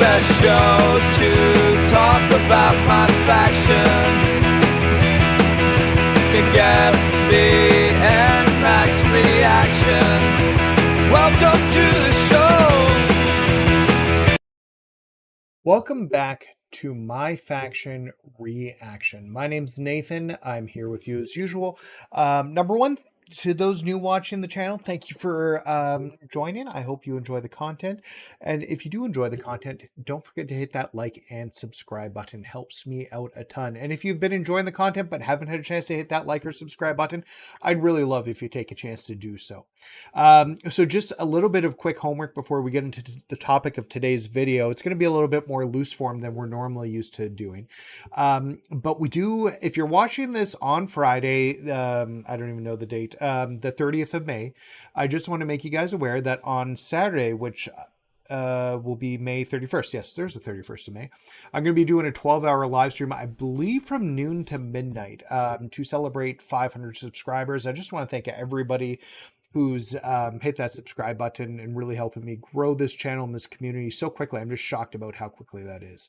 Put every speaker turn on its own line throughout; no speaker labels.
best show to talk about my faction. Can get me and Max reactions. Welcome to the show.
Welcome back to My Faction Reaction. My name's Nathan. I'm here with you as usual. Number one, to those new watching the channel, thank you for joining. I hope you enjoy the content. And if you do enjoy the content, don't forget to hit that like and subscribe button. It helps me out a ton. And if you've been enjoying the content but haven't had a chance to hit that like or subscribe button, I'd really love if you take a chance to do so. So just a little bit of quick homework before we get into the topic of today's video. It's going to be a little bit more loose form than we're normally used to doing. But we do, if you're watching this on Friday, I don't even know the date, the 30th of May, I just want to make you guys aware that on Saturday, which will be May 31st. Yes, there's the 31st of May. I'm going to be doing a 12-hour live stream, I believe from noon to midnight, to celebrate 500 subscribers. I just want to thank everybody who's hit that subscribe button and really helping me grow this channel and this community so quickly. I'm just shocked about how quickly that is.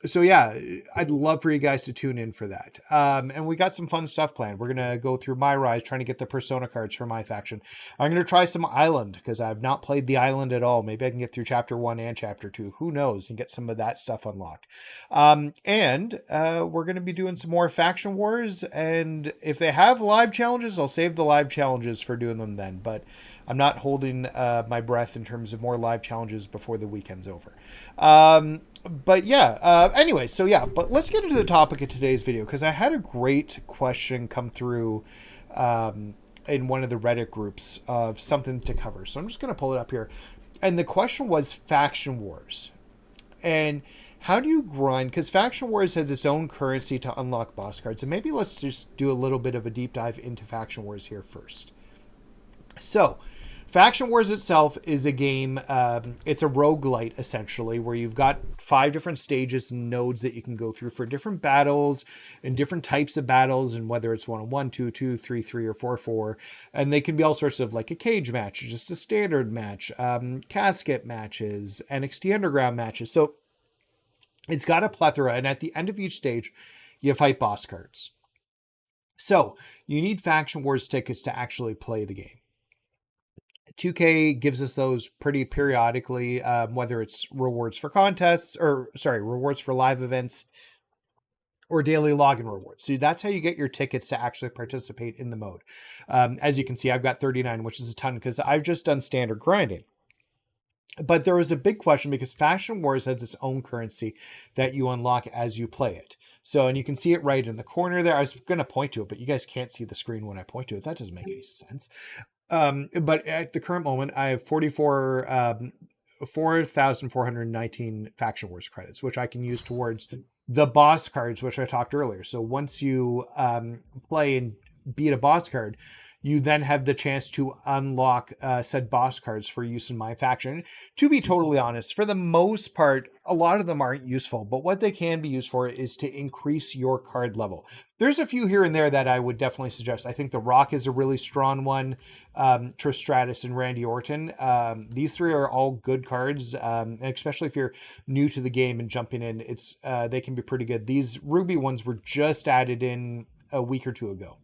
So yeah, I'd love for you guys to tune in for that. And we got some fun stuff planned. We're going to go through My Rise, trying to get the Persona cards for my faction. I'm going to try some Island because I've not played the Island at all. Maybe I can get through Chapter 1 and Chapter 2. Who knows? And get some of that stuff unlocked. And we're going to be doing some more Faction Wars. And if they have live challenges, I'll save the live challenges for doing them then, but I'm not holding my breath in terms of more live challenges before the weekend's over. But yeah, anyway, so yeah, but let's get into the topic of today's video, because I had a great question come through in one of the Reddit groups of something to cover. So I'm just going to pull it up here. And the question was Faction Wars. And how do you grind? Because Faction Wars has its own currency to unlock boss cards. And maybe let's just do a little bit of a deep dive into Faction Wars here first. So, Faction Wars itself is a game, it's a roguelite essentially, where you've got 5 different stages and nodes that you can go through for different battles and different types of battles, and whether it's 1-on-1, 2-2, 3-3, or 4-4. And they can be all sorts of, like a cage match, just a standard match, casket matches, NXT Underground matches. So, it's got a plethora, and at the end of each stage, you fight boss cards. So, you need Faction Wars tickets to actually play the game. 2K gives us those pretty periodically, whether it's rewards for contests, or rewards for live events, or daily login rewards. So that's how you get your tickets to actually participate in the mode. As you can see, I've got 39, which is a ton because I've just done standard grinding. But there was a big question because Faction Wars has its own currency that you unlock as you play it. So, and you can see it right in the corner there. I was going to point to it, but you guys can't see the screen when I point to it. That doesn't make any sense. But at the current moment, I have 4,419 Faction Wars credits, which I can use towards the boss cards, which I talked earlier. So once you play and beat a boss card, you then have the chance to unlock said boss cards for use in my faction. To be totally honest, for the most part, a lot of them aren't useful, but what they can be used for is to increase your card level. There's a few here and there that I would definitely suggest. I think the Rock is a really strong one, Trish Stratus and Randy Orton. These 3 are all good cards, and especially if you're new to the game and jumping in, it's they can be pretty good. These Ruby ones were just added in a week or 2 ago.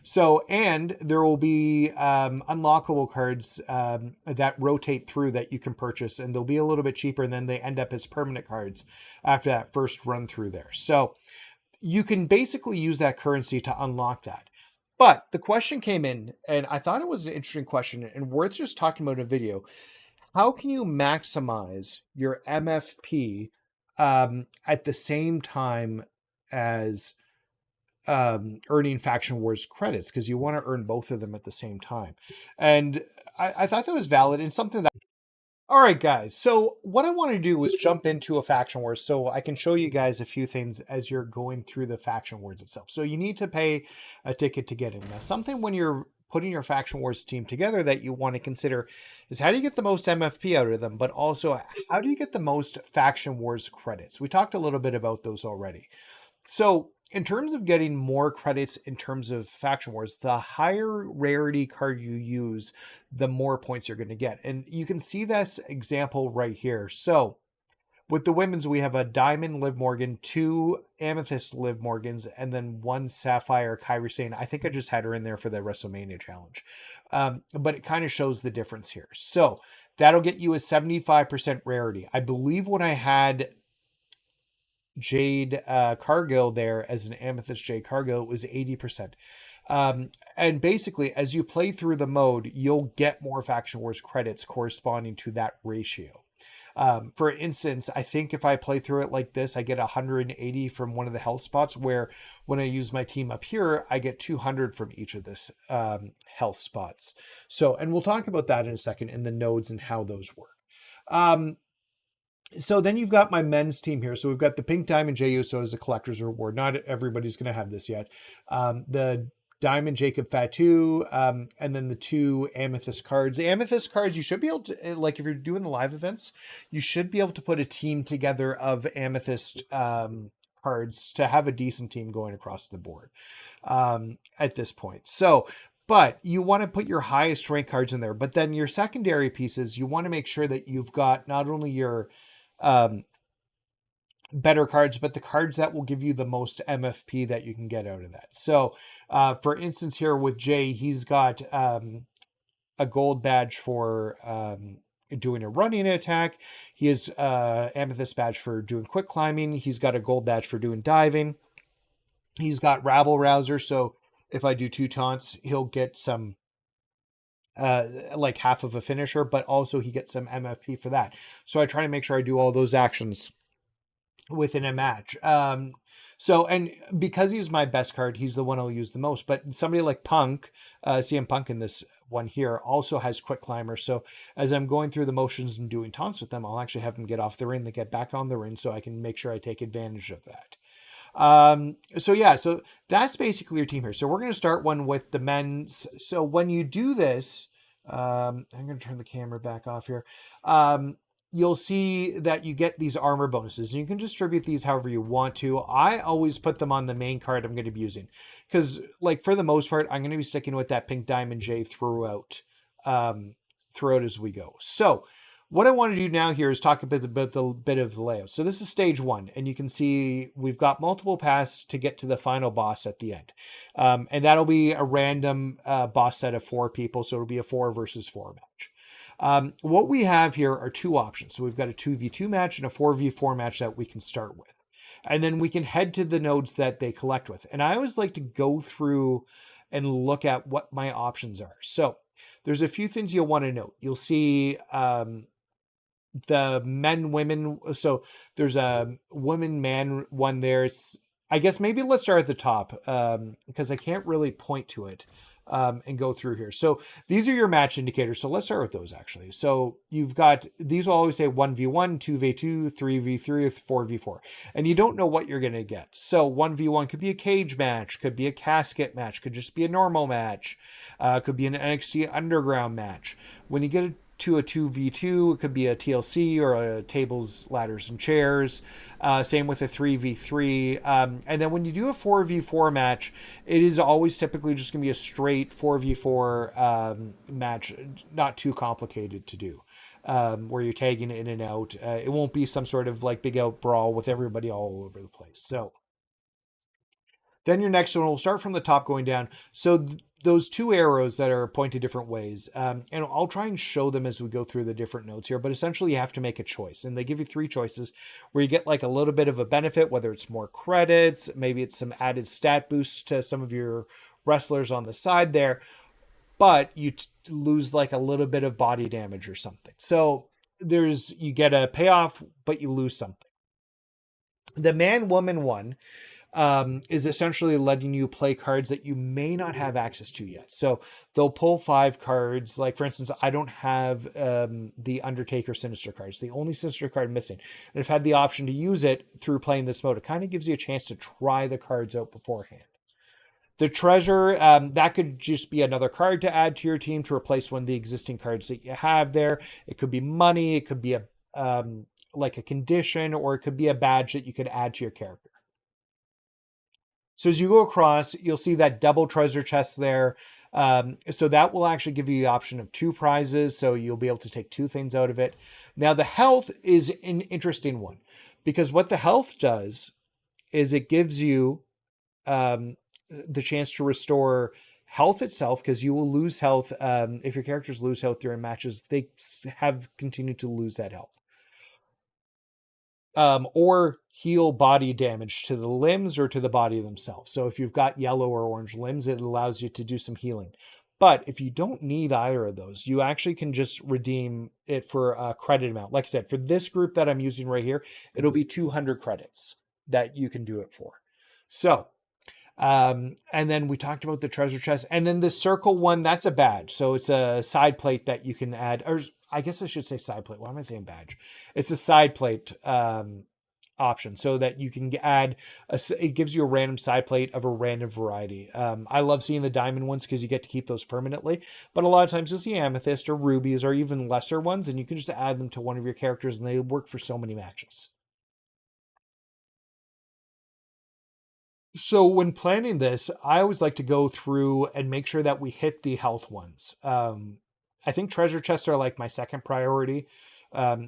So, and there will be unlockable cards that rotate through that you can purchase, and they'll be a little bit cheaper, and then they end up as permanent cards after that first run through there. So you can basically use that currency to unlock that. But the question came in, and I thought it was an interesting question and worth just talking about in a video. How can you maximize your MFP at the same time as earning Faction Wars credits? Because you want to earn both of them at the same time. And I thought that was valid and something that... All right, guys. So what I want to do is jump into a Faction Wars so I can show you guys a few things as you're going through the Faction Wars itself. So you need to pay a ticket to get in. Now, something when you're putting your Faction Wars team together that you want to consider is how do you get the most MFP out of them, but also how do you get the most Faction Wars credits? We talked a little bit about those already. So in terms of getting more credits in terms of Faction Wars, the higher rarity card you use, the more points you're going to get. And you can see this example right here. So With the women's, we have a Diamond Liv Morgan, 2 Amethyst Liv Morgans, and then 1 Sapphire Kairi Sane. I think I just had her in there for the WrestleMania challenge. But it kind of shows the difference here. So that'll get you a 75% rarity. I believe when I had Jade Cargill there as an Amethyst Jade Cargill, it was 80%. And basically, as you play through the mode, you'll get more Faction Wars credits corresponding to that ratio. For instance, I think if I play through it like this, I get 180 from one of the health spots, where when I use my team up here, I get 200 from each of this health spots. So, and we'll talk about that in a second in the nodes and how those work. So then you've got my men's team here. So we've got the Pink Diamond Jey Uso as a collector's reward. Not everybody's going to have this yet. The Diamond Jacob Fatu, and then the 2 Amethyst cards. The Amethyst cards, you should be able to, like if you're doing the live events, you should be able to put a team together of Amethyst cards to have a decent team going across the board at this point. So, but you want to put your highest rank cards in there, but then your secondary pieces, you want to make sure that you've got not only your better cards, but the cards that will give you the most MFP that you can get out of that. So, for instance, here with Jay, he's got a gold badge for doing a running attack. He has amethyst badge for doing quick climbing. He's got a gold badge for doing diving. He's got rabble rouser, so if I do 2 taunts, he'll get some like half of a finisher, but also he gets some MFP for that. So I try to make sure I do all those actions within a match. So, and because he's my best card, he's the one I'll use the most. But somebody like Punk, CM Punk in this one here, also has quick climber. So as I'm going through the motions and doing taunts with them, I'll actually have them get off the ring, they get back on the ring, so I can make sure I take advantage of that. So yeah, so that's basically your team here. So we're going to start one with the men's. So when you do this, I'm going to turn the camera back off here. You'll see that you get these armor bonuses, and you can distribute these however you want to. I always put them on the main card I'm going to be using, because like for the most part, I'm going to be sticking with that Pink Diamond J throughout as we go. So what I want to do now here is talk a bit about the bit of the layout. So this is stage 1, and you can see we've got multiple paths to get to the final boss at the end. And that'll be a random boss set of 4 people, so it'll be a 4 versus 4 match. What we have here are 2 options. So we've got a 2v2 match and a 4v4 match that we can start with. And then we can head to the nodes that they collect with. And I always like to go through and look at what my options are. So there's a few things you'll want to note. You'll see the men, women. So there's a woman, man one there. I guess maybe let's start at the top because I can't really point to it. And go through here. So these are your match indicators. So let's start with those actually. So you've got, these will always say 1v1, 2v2, 3v3, or 4v4. And you don't know what you're going to get. So 1v1 could be a cage match, could be a casket match, could just be a normal match, could be an NXT Underground match. When you get to a 2v2, it could be a TLC or a tables, ladders, and chairs. Same with a 3v3. And then when you do a 4v4 match, it is always typically just going to be a straight 4v4 match, not too complicated to do, where you're tagging in and out. It won't be some sort of like big out brawl with everybody all over the place. So then your next one will start from the top going down. So those 2 arrows that are pointed different ways, and I'll try and show them as we go through the different notes here, but essentially you have to make a choice, and they give you 3 choices where you get like a little bit of a benefit, whether it's more credits, maybe it's some added stat boosts to some of your wrestlers on the side there, but you lose like a little bit of body damage or something. So you get a payoff, but you lose something. The man, woman one is essentially letting you play cards that you may not have access to yet. So they'll pull 5 cards. Like, for instance, I don't have the Undertaker Sinister cards, the only Sinister card missing. And I've had the option to use it through playing this mode. It kind of gives you a chance to try the cards out beforehand. The treasure, that could just be another card to add to your team to replace one of the existing cards that you have there. It could be money. It could be like a condition, or it could be a badge that you could add to your character. So as you go across, you'll see that double treasure chest there. So that will actually give you the option of 2 prizes. So you'll be able to take 2 things out of it. Now the health is an interesting one, because what the health does is it gives you the chance to restore health itself, because you will lose health. If your characters lose health during matches, they have continued to lose that health. Or heal body damage to the limbs or to the body themselves. So if you've got yellow or orange limbs, it allows you to do some healing. But if you don't need either of those, you actually can just redeem it for a credit amount. Like I said, for this group that I'm using right here, it'll be 200 credits that you can do it for. So, and then we talked about the treasure chest, and then the circle one, that's a badge. So it's a side plate that you can add, or I guess I should say side plate. Why am I saying badge? It's a side plate option, so that you can add it gives you a random side plate of a random variety. I love seeing the diamond ones because you get to keep those permanently, but a lot of times you'll see amethyst or rubies or even lesser ones, and you can just add them to one of your characters and they work for so many matches. So when planning this, I always like to go through and make sure that we hit the health ones. I think treasure chests are like my second priority,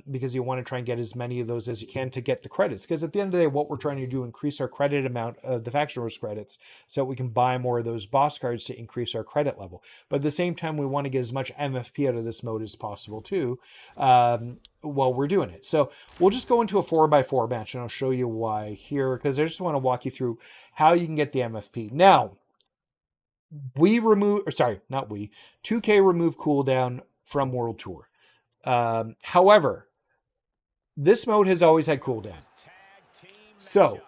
because you want to try and get as many of those as you can to get the credits. Because at the end of the day, what we're trying to do, increase our credit amount of the Faction Wars credits, so that we can buy more of those boss cards to increase our credit level. But at the same time, we want to get as much MFP out of this mode as possible too, while we're doing it. So we'll just go into a 4x4 match, and I'll show you why here, because I just want to walk you through how you can get the MFP. Now, 2K remove cooldown from World Tour. However, this mode has always had cooldown. So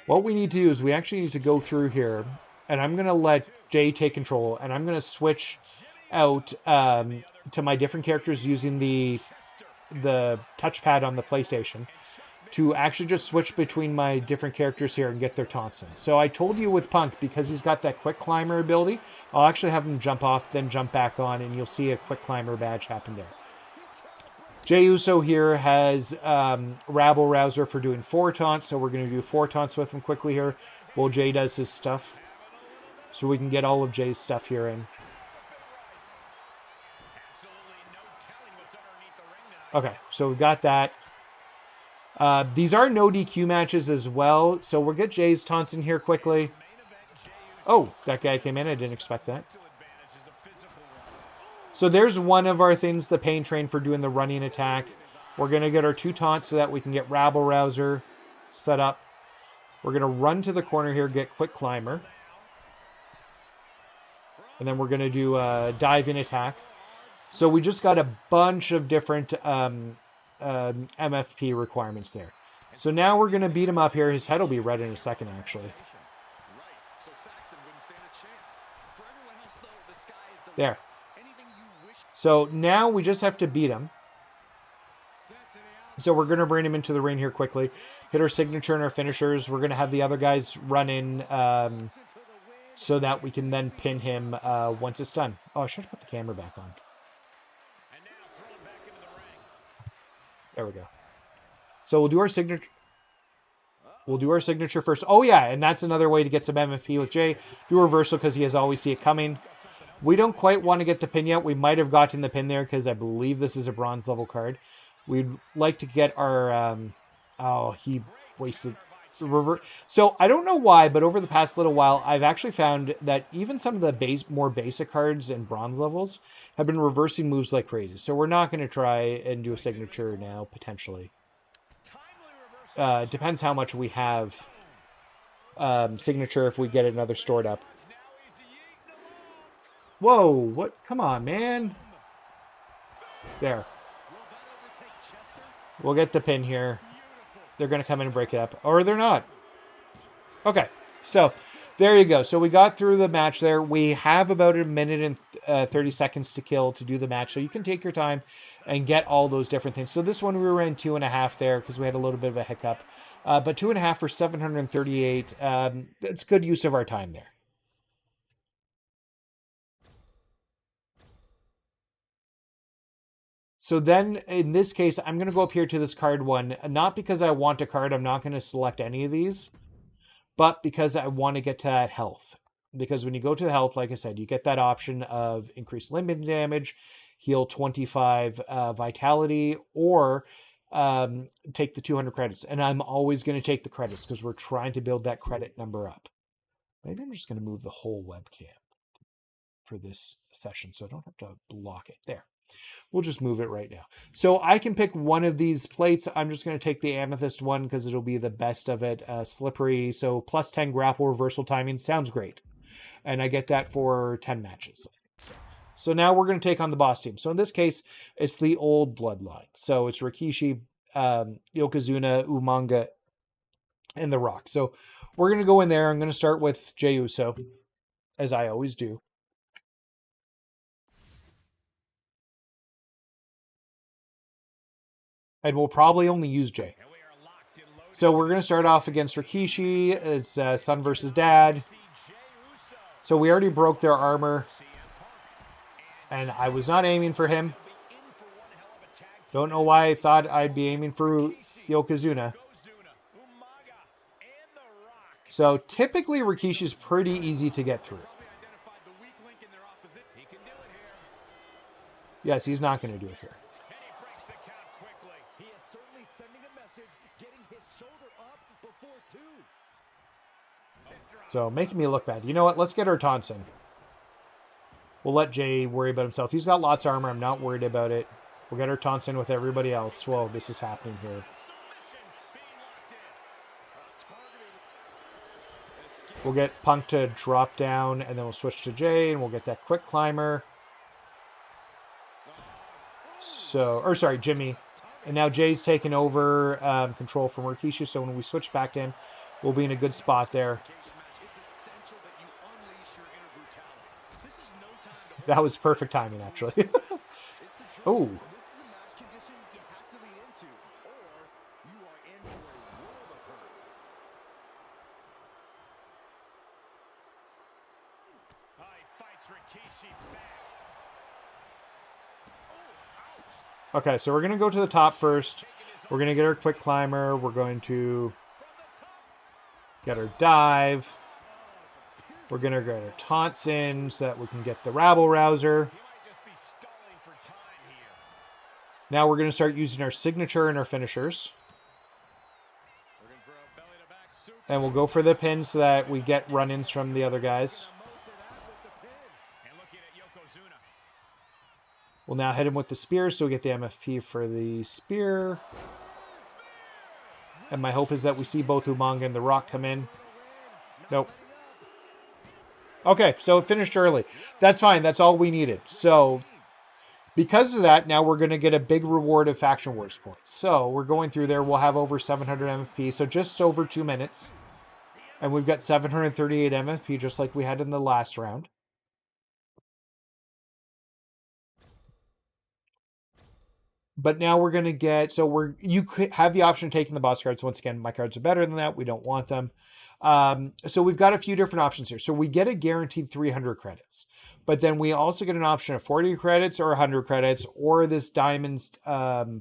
what we need to do is we actually need to go through here, and I'm going to let Jay take control, and I'm going to switch out to my different characters using the touchpad on the PlayStation to actually just switch between my different characters here and get their taunts in. So I told you with Punk, because he's got that quick climber ability, I'll actually have him jump off, then jump back on, and you'll see a quick climber badge happen there. Jey Uso here has Rabble Rouser for doing 4 taunts, so we're going to do 4 taunts with him quickly here while Jay does his stuff, so we can get all of Jay's stuff here in. Okay, so we've got that. These are no DQ matches as well, so we'll get Jay's taunts in here quickly. Oh, that guy came in. I didn't expect that. So there's one of our things, the pain train for doing the running attack. We're going to get our 2 taunts so that we can get Rabble Rouser set up. We're going to run to the corner here, get Quick Climber. And then we're going to do a dive-in attack. So we just got a bunch of different MFP requirements there. So now we're going to beat him up here. His head will be red in a second, actually. There. So now we just have to beat him. So we're going to bring him into the ring here quickly. Hit our signature and our finishers. We're going to have the other guys run in so that we can then pin him once it's done. Oh, I should have put the camera back on. There we go. So we'll do our signature. We'll do our signature first. Oh, yeah, and that's another way to get some MFP with Jay. Do a reversal because he has always see it coming. We don't quite want to get the pin yet. We might have gotten the pin there because I believe this is a bronze level card. We'd like to get our... oh, he wasted... So I don't know why, but over the past little while, I've actually found that even some of the more basic cards in bronze levels have been reversing moves like crazy. So we're not going to try and do a signature now, potentially. Depends how much we have signature if we get another stored up. Whoa, what? Come on, man. There. We'll get the pin here. They're going to come in and break it up. Or they're not. Okay, so there you go. So we got through the match there. We have about a minute and 30 seconds to kill to do the match. So you can take your time and get all those different things. So this one we were in 2.5 there because we had a little bit of a hiccup. But 2.5 for 738. That's good use of our time there. So then, in this case, I'm going to go up here to this card one. Not because I want a card. I'm not going to select any of these. But because I want to get to that health. because when you go to the health, like I said, you get that option of increased limit damage, heal 25 vitality, or take the 200 credits. And I'm always going to take the credits because we're trying to build that credit number up. Maybe I'm just going to move the whole webcam for this session so I don't have to block it. There. We'll just move it right now. So I can pick one of these plates. I'm just going to take the amethyst one because it'll be the best of it. Slippery. So plus 10 grapple reversal timing. Sounds great. And I get that for 10 matches. So now we're going to take on the boss team. So in this case, it's the old bloodline. So it's Rikishi, Yokozuna, Umaga, and The Rock. So we're going to go in there. I'm going to start with Jey Uso, as I always do. And we'll probably only use Jey. So we're going to start off against Rikishi. It's son versus dad. So we already broke their armor. And I was not aiming for him. Don't know why I thought I'd be aiming for Yokozuna. So typically Rikishi's pretty easy to get through. Yes, he's not going to do it here. So making me look bad. You know what? Let's get our taunts in. We'll let Jey worry about himself. He's got lots of armor. I'm not worried about it. We'll get our taunts in with everybody else. Whoa, this is happening here. We'll get Punk to drop down, and then we'll switch to Jey, and we'll get that quick climber. So, or sorry, Jimmy. And now Jay's taken over control from Rikishi, so when we switch back to him, we'll be in a good spot there. That was perfect timing, actually. Oh. Okay, so we're going to go to the top first. We're going to get our quick climber. We're going to get our dive. We're going to get our taunts in so that we can get the rabble rouser. Now we're going to start using our signature and our finishers. And we'll go for the pin so that we get run-ins from the other guys. We'll now hit him with the spear so we get the MFP for the spear. And my hope is that we see both Umaga and The Rock come in. Nope. Okay, so it finished early. That's fine. That's all we needed. So because of that, now we're going to get a big reward of Faction Wars points. So we're going through there. We'll have over 700 MFP, so just over 2 minutes. And we've got 738 MFP, just like we had in the last round. But now we're going to get, so you could have the option of taking the boss cards. Once again, my cards are better than that. We don't want them. So we've got a few different options here. So we get a guaranteed 300 credits, but then we also get an option of 40 credits or 100 credits or this diamond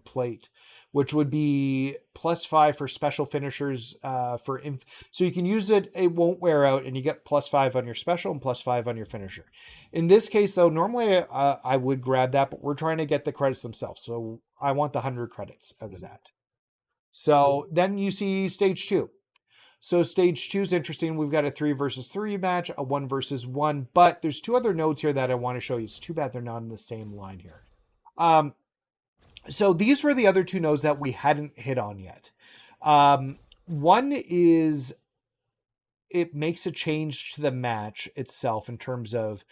plate, which would be +5 for special finishers. So you can use it. It won't wear out and you get +5 on your special and +5 on your finisher. In this case, though, normally I would grab that, but we're trying to get the credits themselves. So I want the 100 credits out of that. So then you see stage 2. So stage 2 is interesting. We've got a 3 versus 3 match, a 1 versus 1, but there's 2 other nodes here that I want to show you. It's too bad they're not in the same line here. So these were the other 2 nodes that we hadn't hit on yet. One is it makes a change to the match itself in terms of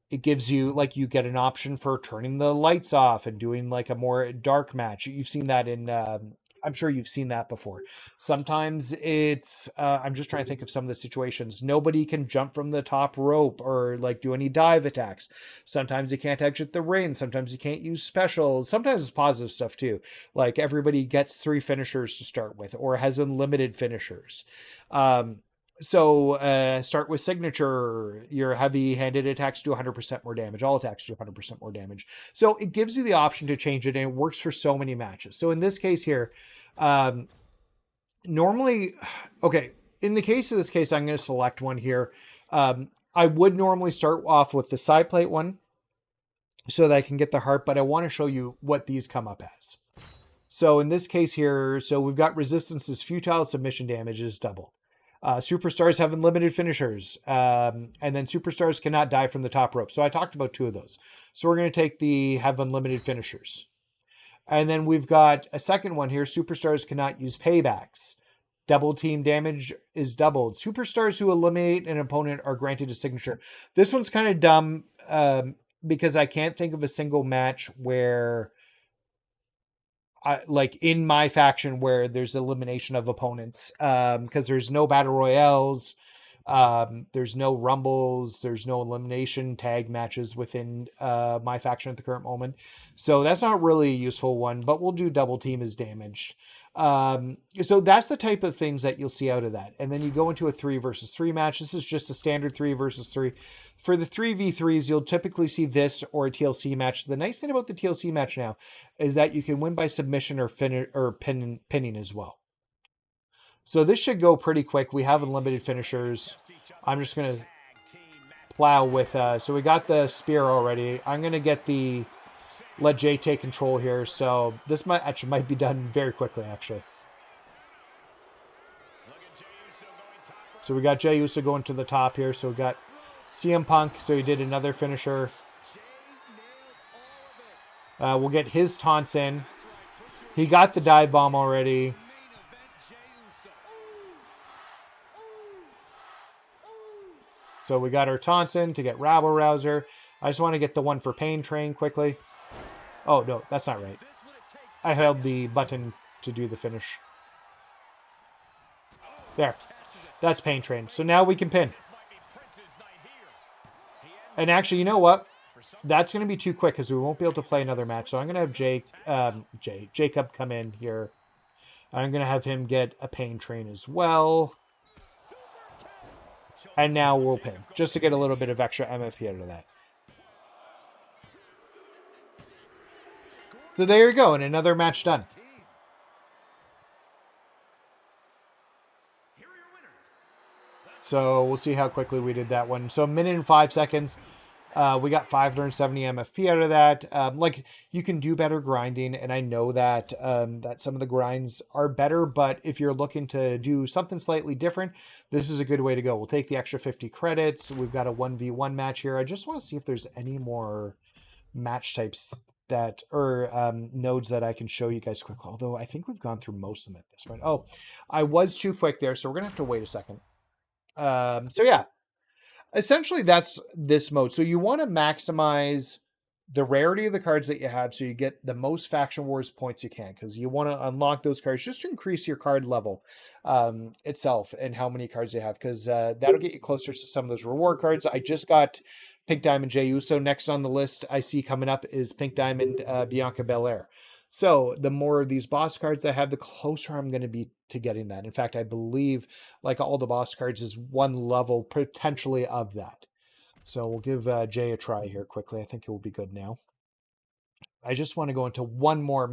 it gives you, like, you get an option for turning the lights off and doing like a more dark match. You've seen that in, I'm sure you've seen that before. Sometimes it's, I'm just trying to think of some of the situations. Nobody can jump from the top rope or like do any dive attacks. Sometimes you can't exit the ring. Sometimes you can't use specials. Sometimes it's positive stuff too. Like everybody gets 3 finishers to start with or has unlimited finishers. So start with signature. Your heavy-handed attacks do 100% more damage. All attacks do 100% more damage. So it gives you the option to change it, and it works for so many matches. So in this case here, normally, okay, in the case of this case, I'm going to select one here. I would normally start off with the side plate one so that I can get the heart, but I want to show you what these come up as. So in this case here, so we've got resistance is futile, submission damage is double. Superstars have unlimited finishers, and then superstars cannot die from the top rope. So I talked about 2 of those. So we're going to take the have unlimited finishers. And then we've got a second one here. Superstars cannot use paybacks. Double team damage is doubled. Superstars who eliminate an opponent are granted a signature. This one's kind of dumb because I can't think of a single match where, like in my faction, where there's elimination of opponents, because there's no battle royales, there's no rumbles, there's no elimination tag matches within my faction at the current moment. So that's not really a useful one, but we'll do double team is damaged. So that's the type of things that you'll see out of that. And then you go into a 3 versus 3 match. This is just a standard 3 versus 3. For the 3v3s, you'll typically see this or a TLC match. The nice thing about the TLC match now is that you can win by submission or pinning as well. So this should go pretty quick. We have unlimited finishers. I'm just going to plow with, so we got the spear already. I'm going to get let Jay take control here. So this might be done very quickly, actually. So we got Jey Uso going to the top here. So we got CM Punk. So he did another finisher. We'll get his taunts in. He got the dive bomb already. So we got our taunts in to get Rabble Rouser. I just want to get the one for Pain Train quickly. Oh, no, that's not right. I held the button to do the finish. There. That's Pain Train. So now we can pin. And actually, you know what? That's going to be too quick because we won't be able to play another match. So I'm going to have Jacob come in here. I'm going to have him get a Pain Train as well. And now we'll pin. Just to get a little bit of extra MFP out of that. So there you go, and another match done. So we'll see how quickly we did that one. So 1 minute and 5 seconds. We got 570 MFP out of that. Like, you can do better grinding, and I know that that some of the grinds are better, but if you're looking to do something slightly different, this is a good way to go. We'll take the extra 50 credits. We've got a 1v1 match here. I just want to see if there's any more match types that or nodes that I can show you guys quickly, although I think we've gone through most of them at this point. Oh, I was too quick there, so we're gonna have to wait a second. So yeah, essentially that's this mode. So you want to maximize the rarity of the cards that you have so you get the most Faction Wars points you can, because you want to unlock those cards just to increase your card level itself and how many cards you have, because that'll get you closer to some of those reward cards. I just got Pink Diamond Jey Uso. Next on the list I see coming up is Pink Diamond Bianca Belair. So the more of these boss cards I have, the closer I'm going to be to getting that. In fact, I believe like all the boss cards is one level potentially of that. So we'll give Jay a try here quickly. I think it will be good now. I just want to go into one more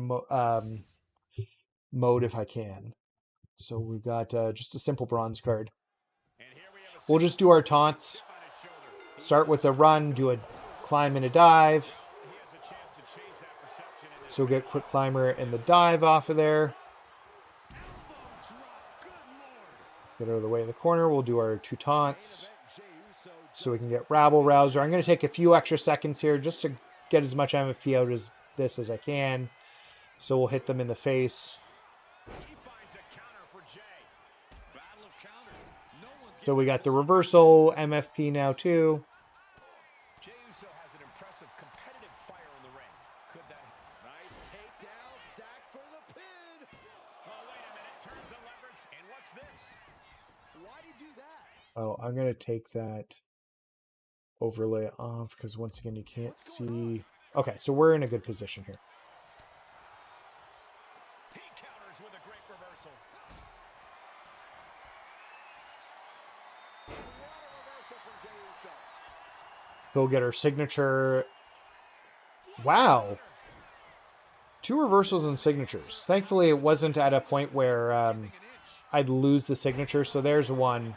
mode if I can. So we've got just a simple bronze card. We'll just do our taunts. Start with a run, do a climb and a dive. So we'll get quick climber and the dive off of there. Get out of the way of the corner. We'll do our 2 taunts. So we can get Rabble Rouser. I'm going to take a few extra seconds here just to get as much MFP out as this as I can. So we'll hit them in the face. So we got the reversal MFP now too. Oh, I'm going to take that overlay off because once again, you can't see. Okay, so we're in a good position here. Go get our signature. Wow. 2 reversals and signatures. Thankfully, it wasn't at a point where I'd lose the signature. So there's one.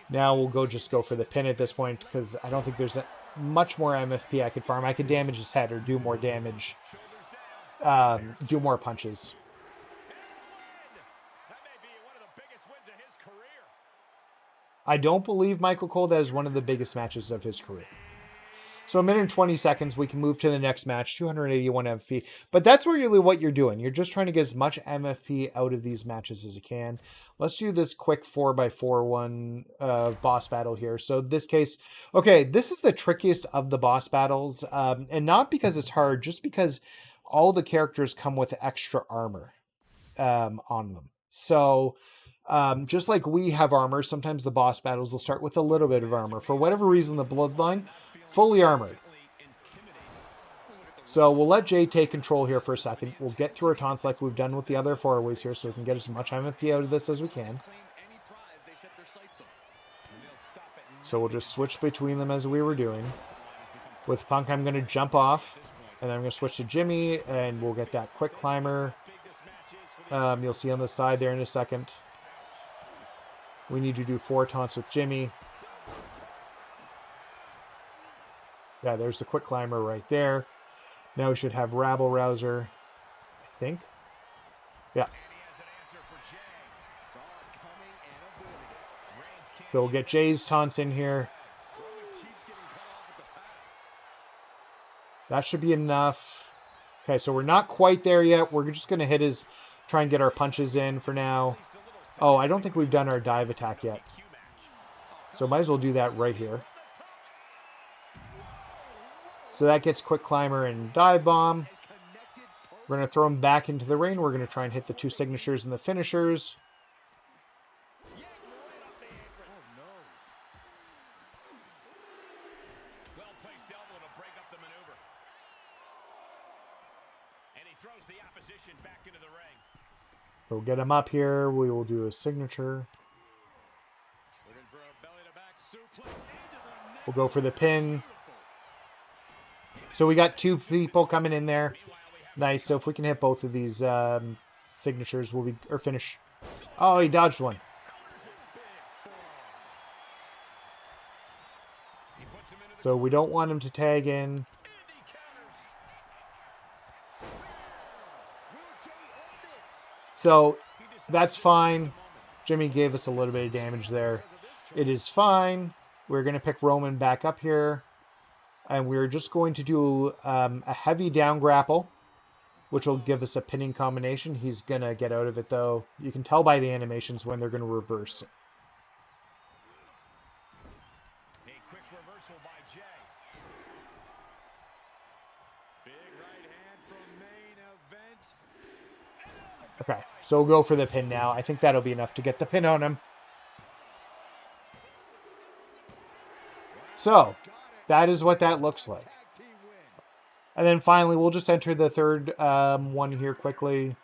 Now we'll just go for the pin at this point because I don't think there's much more MFP I could farm. I could damage his head or do more damage, do more punches. I don't believe, Michael Cole, that is one of the biggest matches of his career. So a minute and 20 seconds, we can move to the next match, 281 MFP. But that's really what you're doing. You're just trying to get as much MFP out of these matches as you can. Let's do this quick 4x4 one boss battle here. So this case, okay, this is the trickiest of the boss battles. And not because it's hard, just because all the characters come with extra armor on them. So just like we have armor, sometimes the boss battles will start with a little bit of armor. For whatever reason, the Bloodline, fully armored. So we'll let Jay take control here for a second. We'll get through our taunts like we've done with the other four-ways here so we can get as much MFP out of this as we can. So we'll just switch between them as we were doing. With Punk, I'm going to jump off, and then I'm going to switch to Jimmy, and we'll get that quick climber. You'll see on the side there in a second. We need to do 4 taunts with Jimmy. Yeah, there's the quick climber right there. Now we should have Rabble Rouser, I think. Yeah. So we'll get Jay's taunts in here. That should be enough. Okay, so we're not quite there yet. We're just going to hit his... Try and get our punches in for now. Oh, I don't think we've done our dive attack yet. So might as well do that right here. So that gets quick climber and dive bomb. We're going to throw him back into the ring. We're going to try and hit the 2 signatures and the finishers. We'll get him up here. We will do a signature. We'll go for the pin. So we got 2 people coming in there. Nice. So if we can hit both of these signatures, we'll be... Or finish. Oh, he dodged one. So we don't want him to tag in. So that's fine. Jimmy gave us a little bit of damage there. It is fine. We're going to pick Roman back up here. And we're just going to do a heavy down grapple, which will give us a pinning combination. He's going to get out of it, though. You can tell by the animations when they're going to reverse. A quick reversal by Jay. Big right hand from main event. Okay, so we'll go for the pin now. I think that'll be enough to get the pin on him. So... that is what that looks like. And then finally, we'll just enter the third one here quickly.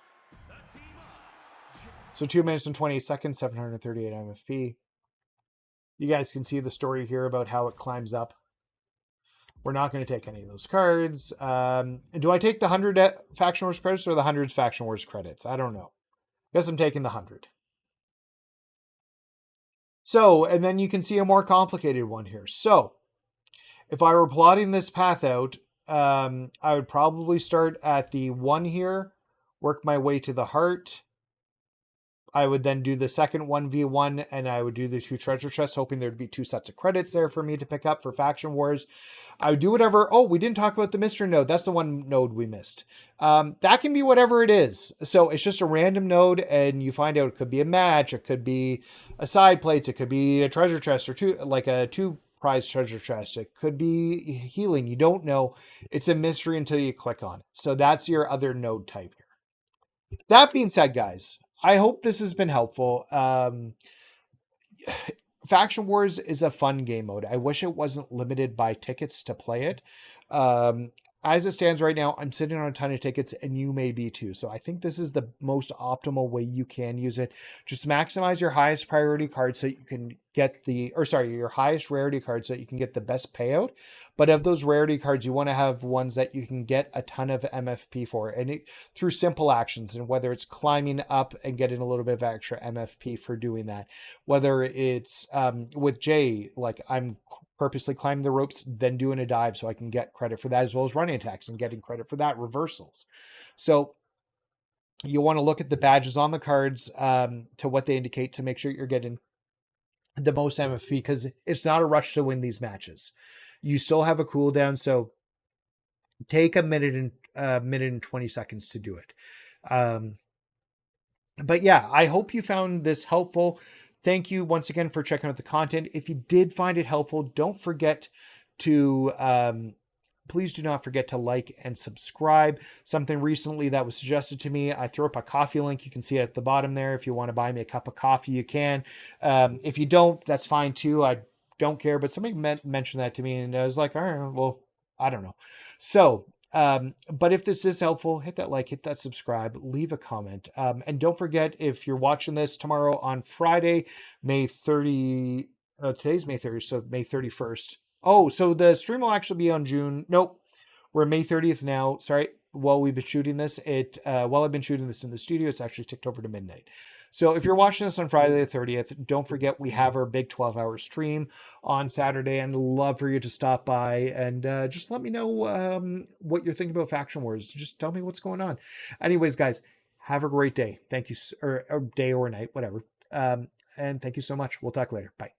So 2 minutes and 28 seconds, 738 MFP. You guys can see the story here about how it climbs up. We're not going to take any of those cards. Do I take the 100 Faction Wars credits or the 100 Faction Wars credits? I don't know. I guess I'm taking the 100. So, and then you can see a more complicated one here. So, if I were plotting this path out, I would probably start at the 1 here, work my way to the heart. I would then do the second 1v1, and I would do the 2 treasure chests, hoping there'd be 2 sets of credits there for me to pick up for Faction Wars. I would do whatever... Oh, we didn't talk about the mystery node. That's the one node we missed. That can be whatever it is. So it's just a random node, and you find out it could be a match, it could be a side plates, it could be a treasure chest, or 2, like a 2 prize treasure chest. It could be healing. You don't know. It's a mystery until you click on it. So that's your other node type here. That being said, guys, I hope this has been helpful. Faction Wars is a fun game mode. I wish it wasn't limited by tickets to play it. As it stands right now, I'm sitting on a ton of tickets, and you may be too. So I think this is the most optimal way you can use it. Just maximize your highest priority cards so you can get your highest rarity cards so that you can get the best payout. But of those rarity cards, you want to have ones that you can get a ton of MFP for, and through simple actions, and whether it's climbing up and getting a little bit of extra MFP for doing that, whether it's with Jay, like I'm purposely climbing the ropes, then doing a dive so I can get credit for that, as well as running attacks and getting credit for that, reversals. So you want to look at the badges on the cards to what they indicate to make sure you're getting the most MFP, because it's not a rush to win these matches. You still have a cooldown, so take a minute and 20 seconds to do it. But yeah, I hope you found this helpful. Thank you once again for checking out the content. If you did find it helpful, don't forget to please do not forget to like and subscribe. Something recently that was suggested to me, I threw up a coffee link. You can see it at the bottom there. If you want to buy me a cup of coffee, you can. If you don't, that's fine too. I don't care, but somebody mentioned that to me, and I was like, all right, well, I don't know. So, but if this is helpful, hit that like, hit that subscribe, leave a comment. And don't forget, if you're watching this tomorrow on Friday, May 30, today's May 30th, so May 31st. Oh, so the stream will actually be on June. Nope. We're May 30th now. Sorry. While we've been shooting this, while I've been shooting this in the studio, it's actually ticked over to midnight. So if you're watching this on Friday the 30th, don't forget we have our big 12-hour stream on Saturday, and love for you to stop by and just let me know what you're thinking about Faction Wars. Just tell me what's going on. Anyways, guys, have a great day. Thank you, or day or night, whatever. And thank you so much. We'll talk later. Bye.